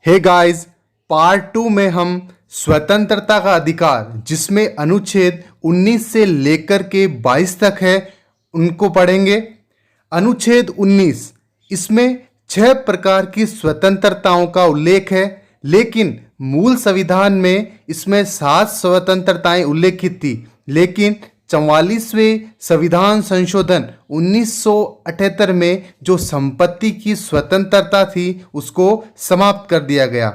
Hey guys, part 2 में हम स्वतंत्रता का अधिकार जिसमें अनुच्छेद 19 से लेकर के 22 तक है उनको पढ़ेंगे। अनुच्छेद 19 इसमें 6 प्रकार की स्वतंत्रताओं का उल्लेख है, लेकिन मूल संविधान में इसमें 7 स्वतंत्रताएं उल्लेखित थी, लेकिन 44वें संविधान संशोधन 1978 में जो संपत्ति की स्वतंत्रता थी उसको समाप्त कर दिया गया।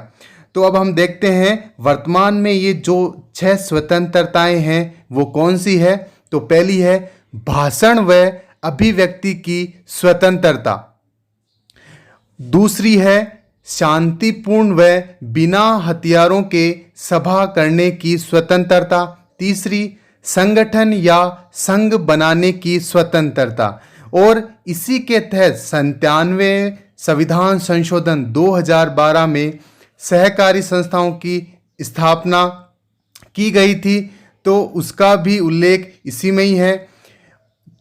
तो अब हम देखते हैं वर्तमान में ये जो 6 स्वतंत्रताएं हैं वो कौन सी है। तो पहली है भाषण व अभिव्यक्ति की स्वतंत्रता। दूसरी है शांतिपूर्ण व बिना हथियारों के सभा करने की स्वतंत्रता। तीसरी संगठन या संघ बनाने की स्वतंत्रता। और इसी के तहत 97वें संविधान संशोधन 2012 में सहकारी संस्थाओं की स्थापना की गई थी, तो उसका भी उल्लेख इसी में ही है।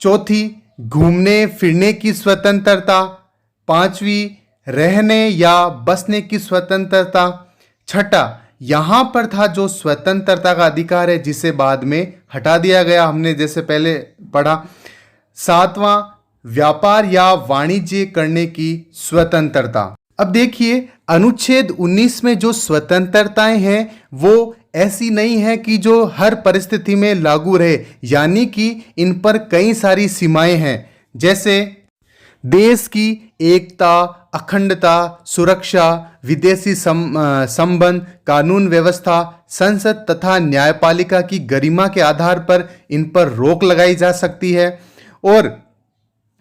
चौथी घूमने फिरने की स्वतंत्रता। पांचवी रहने या बसने की स्वतंत्रता। छठा यहाँ पर था जो स्वतंत्रता का अधिकार है जिसे बाद में हटा दिया गया, हमने जैसे पहले पढ़ा। सातवां व्यापार या वाणिज्य करने की स्वतंत्रता। अब देखिए अनुच्छेद 19 में जो स्वतंत्रताएं हैं वो ऐसी नहीं है कि जो हर परिस्थिति में लागू रहे, यानी कि इन पर कई सारी सीमाएं हैं, जैसे देश की एकता, अखंडता, सुरक्षा, विदेशी संबंध, कानून व्यवस्था, संसद तथा न्यायपालिका की गरिमा के आधार पर इन पर रोक लगाई जा सकती है। और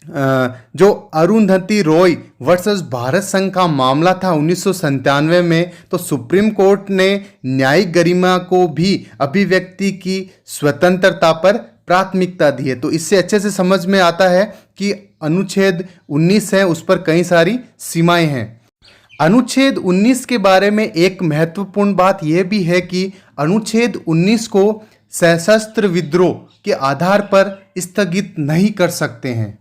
जो अरुंधति रॉय वर्सेस भारत संघ का मामला था 1997 में, तो सुप्रीम कोर्ट ने न्यायिक गरिमा को भी अभिव्यक्ति की स्वतंत्रता पर प्राथमिकता दी है। तो इससे अच्छे से समझ में आता है कि अनुच्छेद 19 है उस पर कई सारी सीमाएं हैं। अनुच्छेद 19 के बारे में एक महत्वपूर्ण बात यह भी है कि अनुच्छेद 19 को सशस्त्र विद्रोह के आधार पर स्थगित नहीं कर सकते हैं।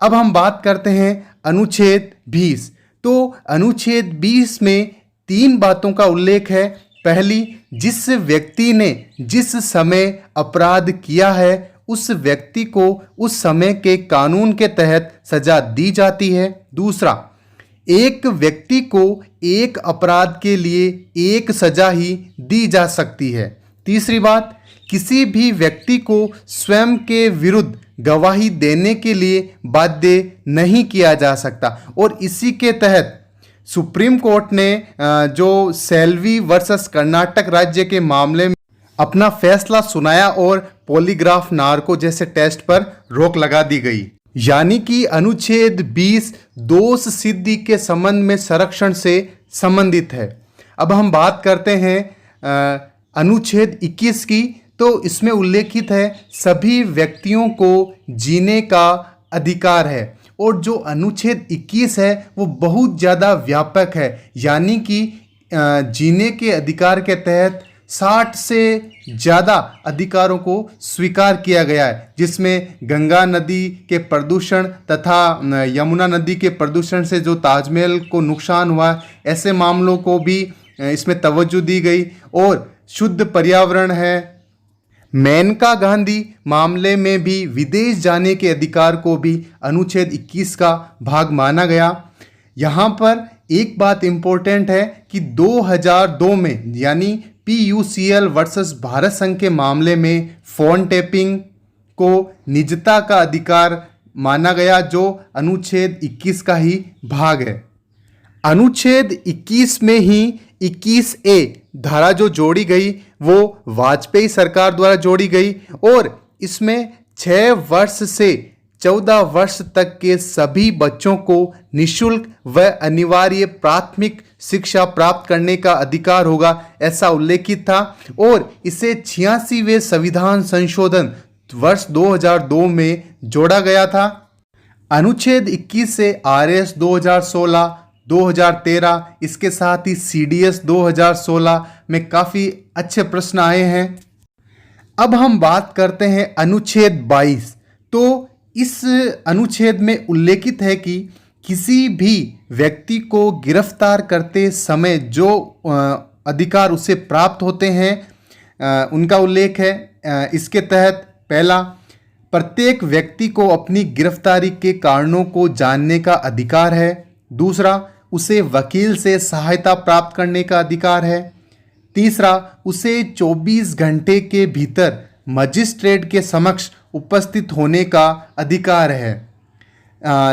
अब हम बात करते हैं अनुच्छेद 20। तो अनुच्छेद 20 में 3 बातों का उल्लेख है। पहली, जिस व्यक्ति ने जिस समय अपराध किया है उस व्यक्ति को उस समय के कानून के तहत सजा दी जाती है। दूसरा, एक व्यक्ति को एक अपराध के लिए एक सजा ही दी जा सकती है। तीसरी बात, किसी भी व्यक्ति को स्वयं के विरुद्ध गवाही देने के लिए बाध्य नहीं किया जा सकता। और इसी के तहत सुप्रीम कोर्ट ने जो सेल्वी वर्सेस कर्नाटक राज्य के मामले में अपना फैसला सुनाया और पॉलीग्राफ नार्को जैसे टेस्ट पर रोक लगा दी गई। यानी कि अनुच्छेद 20 दोष सिद्धि के संबंध में संरक्षण से संबंधित है। अब हम बात करते हैं अनुच्छेद 21 की। तो इसमें उल्लेखित है सभी व्यक्तियों को जीने का अधिकार है। और जो अनुच्छेद 21 है वो बहुत ज़्यादा व्यापक है, यानी कि जीने के अधिकार के तहत 60 से ज़्यादा अधिकारों को स्वीकार किया गया है, जिसमें गंगा नदी के प्रदूषण तथा यमुना नदी के प्रदूषण से जो ताजमहल को नुकसान हुआ, ऐसे मामलों को भी इसमें तवज्जो दी गई। और शुद्ध पर्यावरण है। मेनका गांधी मामले में भी विदेश जाने के अधिकार को भी अनुच्छेद 21 का भाग माना गया। यहाँ पर एक बात इम्पोर्टेंट है कि 2002 में यानी PUCL वर्सेस भारत संघ के मामले में फोन टैपिंग को निजता का अधिकार माना गया, जो अनुच्छेद 21 का ही भाग है। अनुच्छेद 21 में ही 21A धारा जो जोड़ी गई वो वाजपेयी सरकार द्वारा जोड़ी गई। और इसमें 6 वर्ष से 14 वर्ष तक के सभी बच्चों को निःशुल्क व अनिवार्य प्राथमिक शिक्षा प्राप्त करने का अधिकार होगा, ऐसा उल्लेखित था। और इसे 86वें संविधान संशोधन वर्ष 2002 में जोड़ा गया था। अनुच्छेद 21 से RS 2016, 2013, इसके साथ ही CDS 2016 में काफ़ी अच्छे प्रश्न आए हैं। अब हम बात करते हैं अनुच्छेद 22। तो इस अनुच्छेद में उल्लेखित है कि किसी भी व्यक्ति को गिरफ्तार करते समय जो अधिकार उसे प्राप्त होते हैं उनका उल्लेख है। इसके तहत पहला, प्रत्येक व्यक्ति को अपनी गिरफ्तारी के कारणों को जानने का अधिकार है। दूसरा, उसे वकील से सहायता प्राप्त करने का अधिकार है। तीसरा, उसे 24 घंटे के भीतर मजिस्ट्रेट के समक्ष उपस्थित होने का अधिकार है।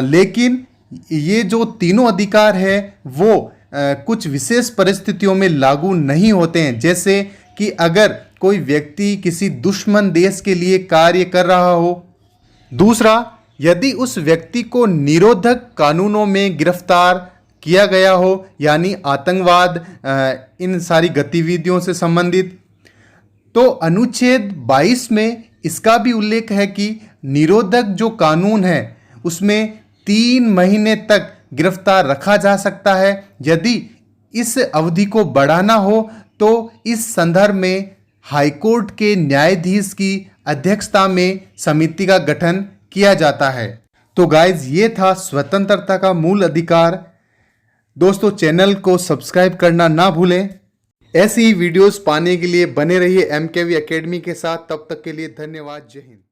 लेकिन ये जो तीनों अधिकार है वो कुछ विशेष परिस्थितियों में लागू नहीं होते हैं, जैसे कि अगर कोई व्यक्ति किसी दुश्मन देश के लिए कार्य कर रहा हो। दूसरा, यदि उस व्यक्ति को निरोधक कानूनों में गिरफ्तार किया गया हो, यानी आतंकवाद इन सारी गतिविधियों से संबंधित। तो अनुच्छेद 22 में इसका भी उल्लेख है कि निरोधक जो कानून है उसमें 3 महीने तक गिरफ्तार रखा जा सकता है। यदि इस अवधि को बढ़ाना हो तो इस संदर्भ में हाईकोर्ट के न्यायाधीश की अध्यक्षता में समिति का गठन किया जाता है। तो गाइज, ये था स्वतंत्रता का मूल अधिकार। दोस्तों, चैनल को सब्सक्राइब करना ना भूलें। ऐसी ही वीडियोस पाने के लिए बने रहिए MKV एकेडमी के साथ। तब तक के लिए धन्यवाद। जय हिंद।